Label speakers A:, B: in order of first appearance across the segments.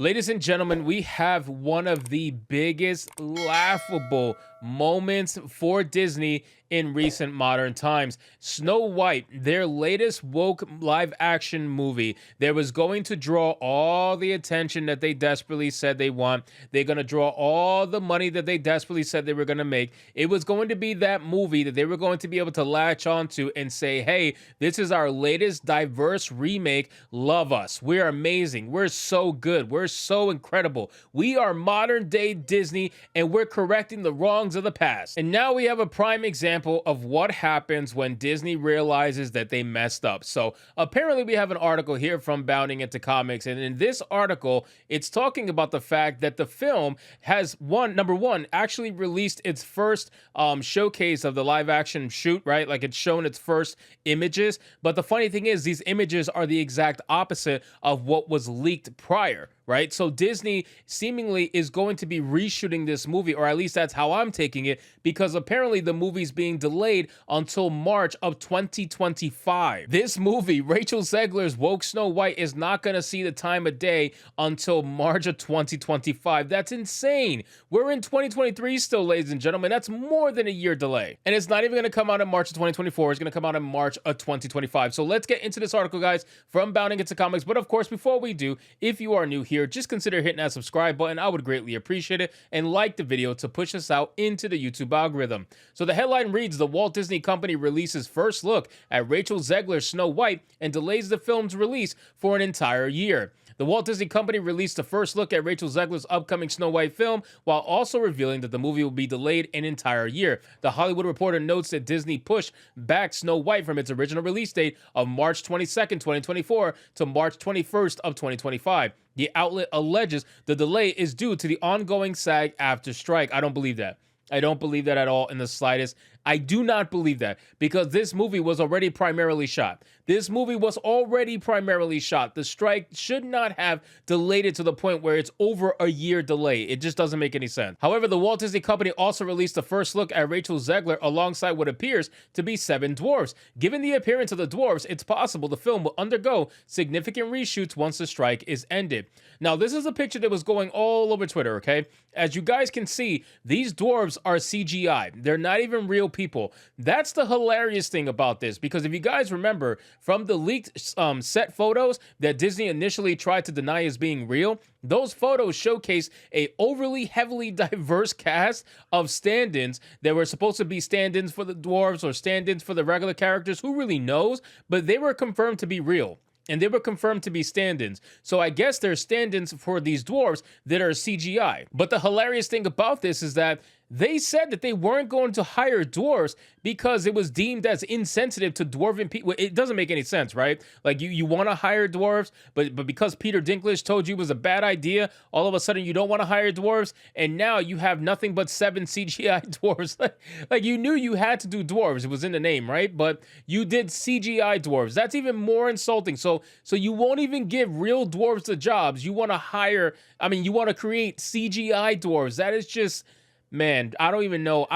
A: Ladies and gentlemen, we have one of the biggest laughable moments for Disney in recent modern times. Snow White, their latest woke live action movie, that was going to draw all the attention that they desperately said they want. They're going to draw all the money that they desperately said they were going to make. It was going to be that movie that they were going to be able to latch onto and say, hey, this is our latest diverse remake. Love us. We're amazing. We're so good. We're so incredible. We are modern day Disney and we're correcting the wrongs of the past. And now we have a prime example of what happens when Disney realizes that they messed up. So apparently we have an article here from Bounding Into Comics, and in this article it's talking about the fact that the film has number one actually released its first showcase of the live action shoot, right? Like it's shown its first images, but the funny thing is these images are the exact opposite of what was leaked prior, right? So Disney seemingly is going to be reshooting this movie, or at least that's how I'm taking it, because apparently the movie's being delayed until March of 2025. This movie, Rachel Zegler's Woke Snow White, is not going to see the time of day until March of 2025. That's insane. We're in 2023 still, ladies and gentlemen. That's more than a year delay. And it's not even going to come out in March of 2024. It's going to come out in March of 2025. So let's get into this article, guys, from Bounding Into Comics. But of course, before we do, if you are new here, just consider hitting that subscribe button. I would greatly appreciate it. And like the video to push us out into the YouTube algorithm. So the headline reads, the Walt Disney Company releases first look at Rachel Zegler's Snow White and delays the film's release for an entire year. The Walt Disney Company released the first look at Rachel Zegler's upcoming Snow White film, while also revealing that the movie will be delayed an entire year. The Hollywood Reporter notes that Disney pushed back Snow White from its original release date of March 22nd, 2024 to March 21st of 2025. The outlet alleges the delay is due to the ongoing SAG-AFTRA strike. I don't believe that. I don't believe that at all in the slightest. I do not believe that, because this movie was already primarily shot. This movie was already primarily shot. The strike should not have delayed it to the point where it's over a year delay. It just doesn't make any sense. However, the Walt Disney Company also released the first look at Rachel Zegler alongside what appears to be 7 dwarves. Given the appearance of the dwarves, it's possible the film will undergo significant reshoots once the strike is ended. Now, this is a picture that was going all over Twitter, okay? As you guys can see, these dwarves are CGI. They're not even real people. That's the hilarious thing about this, because if you guys remember from the leaked set photos that Disney initially tried to deny as being real, those photos showcase a overly heavily diverse cast of stand-ins that were supposed to be stand-ins for the dwarves or stand-ins for the regular characters. Who really knows? But they were confirmed to be real. And they were confirmed to be stand-ins. So I guess they're stand-ins for these dwarves that are CGI. But the hilarious thing about this is that they said that they weren't going to hire dwarves because it was deemed as insensitive to dwarven people. It doesn't make any sense, right? Like you want to hire dwarves, but because Peter Dinklage told you it was a bad idea, all of a sudden you don't want to hire dwarves, and now you have nothing but 7 CGI dwarves. Like you knew you had to do dwarves. It was in the name, right? But you did CGI dwarves. That's even more insulting. So you won't even give real dwarves the jobs. You want to hire, you want to create CGI dwarves. That is just, man, I don't even know.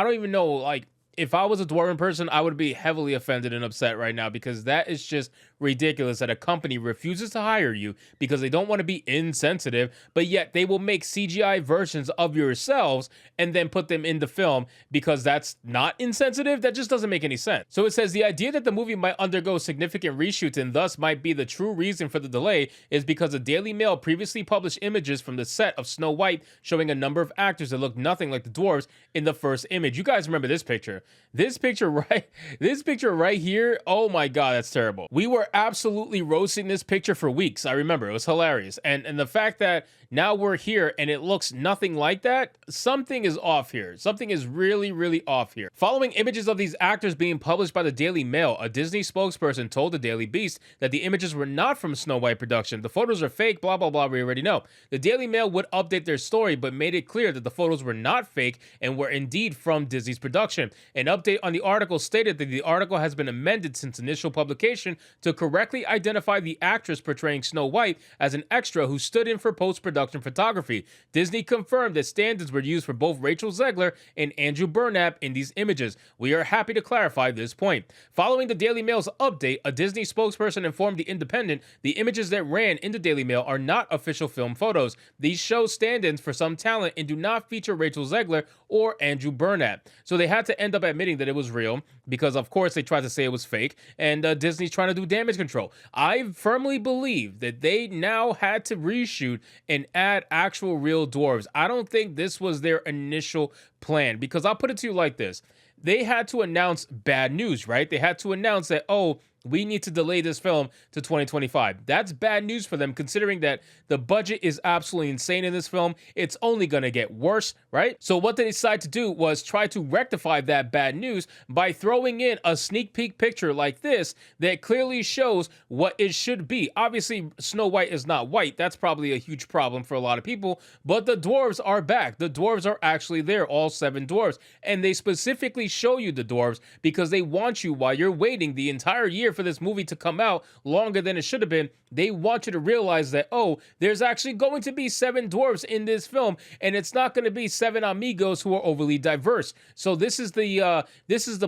A: Like, if I was a dwarven person, I would be heavily offended and upset right now, because that is just ridiculous that a company refuses to hire you because they don't want to be insensitive, but yet they will make CGI versions of yourselves and then put them in the film because that's not insensitive. That just doesn't make any sense. So it says the idea that the movie might undergo significant reshoots and thus might be the true reason for the delay is because the Daily Mail previously published images from the set of Snow White showing a number of actors that look nothing like the dwarves in the first image. You guys remember this picture? This picture right here. Oh my God, that's terrible. We were absolutely roasting this picture for weeks. I remember it was hilarious. And the fact that now we're here and it looks nothing like that, something is off here. Something is really, really off here. Following images of these actors being published by the Daily Mail, a Disney spokesperson told the Daily Beast that the images were not from Snow White production. The photos are fake, blah, blah, blah. We already know. The Daily Mail would update their story, but made it clear that the photos were not fake and were indeed from Disney's production. An update on the article stated that the article has been amended since initial publication to correctly identify the actress portraying Snow White as an extra who stood in for post-production post-production photography. Disney confirmed that stand-ins were used for both Rachel Zegler and Andrew Burnap in these images. We are happy to clarify this point. Following the Daily Mail's update, a Disney spokesperson informed The Independent the images that ran in the Daily Mail are not official film photos. These show stand-ins for some talent and do not feature Rachel Zegler or Andrew Burnap. So they had to end up admitting that it was real because, of course, they tried to say it was fake, and Disney's trying to do damage control. I firmly believe that they now had to reshoot and add actual real dwarves. I don't think this was their initial plan, because I'll put it to you like this. They had to announce bad news, right? They had to announce that, oh, we need to delay this film to 2025. That's bad news for them, considering that the budget is absolutely insane in this film. It's only going to get worse, right? So what they decided to do was try to rectify that bad news by throwing in a sneak peek picture like this that clearly shows what it should be. Obviously, Snow White is not white. That's probably a huge problem for a lot of people, but the dwarves are back. The dwarves are actually there, all 7 dwarves. And they specifically show you the dwarves because they want you, while you're waiting the entire year for this movie to come out longer than it should have been, they want you to realize that, oh, there's actually going to be 7 dwarves in this film, and it's not going to be 7 amigos who are overly diverse. So this is the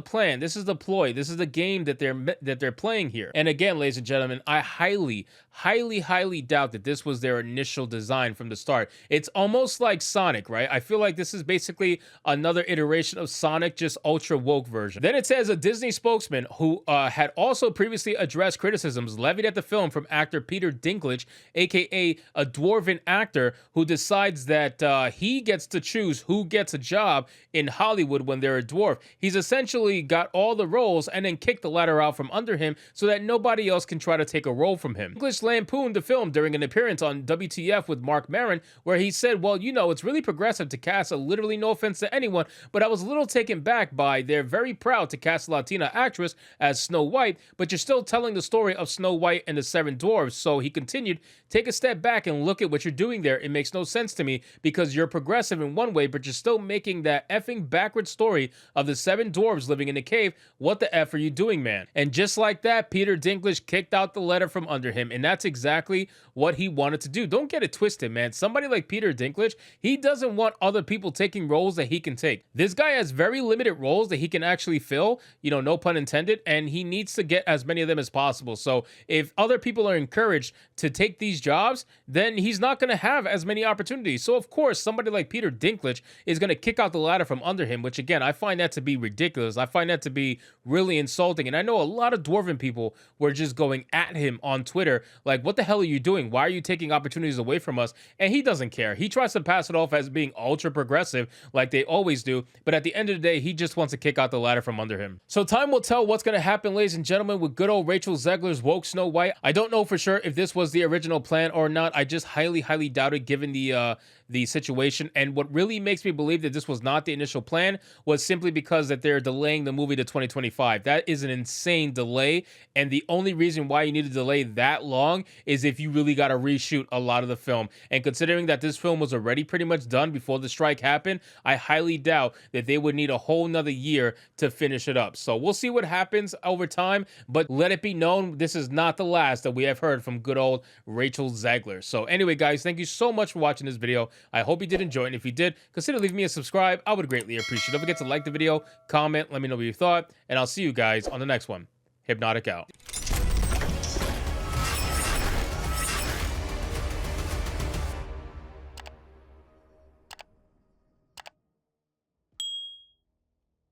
A: plan, this is the ploy, this is the game that they're playing here. And again, ladies and gentlemen, I highly doubt that this was their initial design from the start. It's almost like Sonic, right? I feel like this is basically another iteration of Sonic, just ultra woke version. Then it says a Disney spokesman who had also previously addressed criticisms levied at the film from actor Peter Dinklage, aka a dwarven actor who decides that he gets to choose who gets a job in Hollywood when they're a dwarf. He's essentially got all the roles and then kicked the ladder out from under him so that nobody else can try to take a role from him. Dinklage lampooned the film during an appearance on WTF with Mark Maron, where he said, well, you know, it's really progressive to cast a, literally no offense to anyone, but I was a little taken back by they're very proud to cast a Latina actress as Snow White, but you're still telling the story of Snow White and the 7 dwarves. So he continued, take a step back and look at what you're doing there. It makes no sense to me because you're progressive in one way, but you're still making that effing backward story of the 7 dwarves living in a cave. What the F are you doing, man? And just like that, Peter Dinklage kicked out the letter from under him, and that's exactly what he wanted to do. Don't get it twisted, man. Somebody like Peter Dinklage, he doesn't want other people taking roles that he can take. This guy has very limited roles that he can actually fill, you know, no pun intended, and he needs to get as many of them as possible. So if other people are encouraged to take these jobs, then he's not going to have as many opportunities. So of course, somebody like Peter Dinklage is going to kick out the ladder from under him, which again, I find that to be ridiculous. I find that to be really insulting. And I know a lot of dwarven people were just going at him on Twitter, like, what the hell are you doing? Why are you taking opportunities away from us? And he doesn't care. He tries to pass it off as being ultra progressive like they always do. But at the end of the day, he just wants to kick out the ladder from under him. So time will tell what's going to happen, ladies and gentlemen, with good old Rachel Zegler's woke Snow White. I don't know for sure if this was the original plan or not. I just highly doubt it given the situation. And what really makes me believe that this was not the initial plan was simply because that they're delaying the movie to 2025. That is an insane delay. And the only reason why you need to delay that long is if you really got to reshoot a lot of the film. And considering that this film was already pretty much done before the strike happened, I highly doubt that they would need a whole nother year to finish it up. So we'll see what happens over time, but let it be known, this is not the last that we have heard from good old Rachel Zegler. So anyway, guys, thank you so much for watching this video. I hope you did enjoy it. And if you did, consider leaving me a subscribe. I would greatly appreciate it. Don't forget to like the video, comment, let me know what you thought, and I'll see you guys on the next one. Hypnotic out.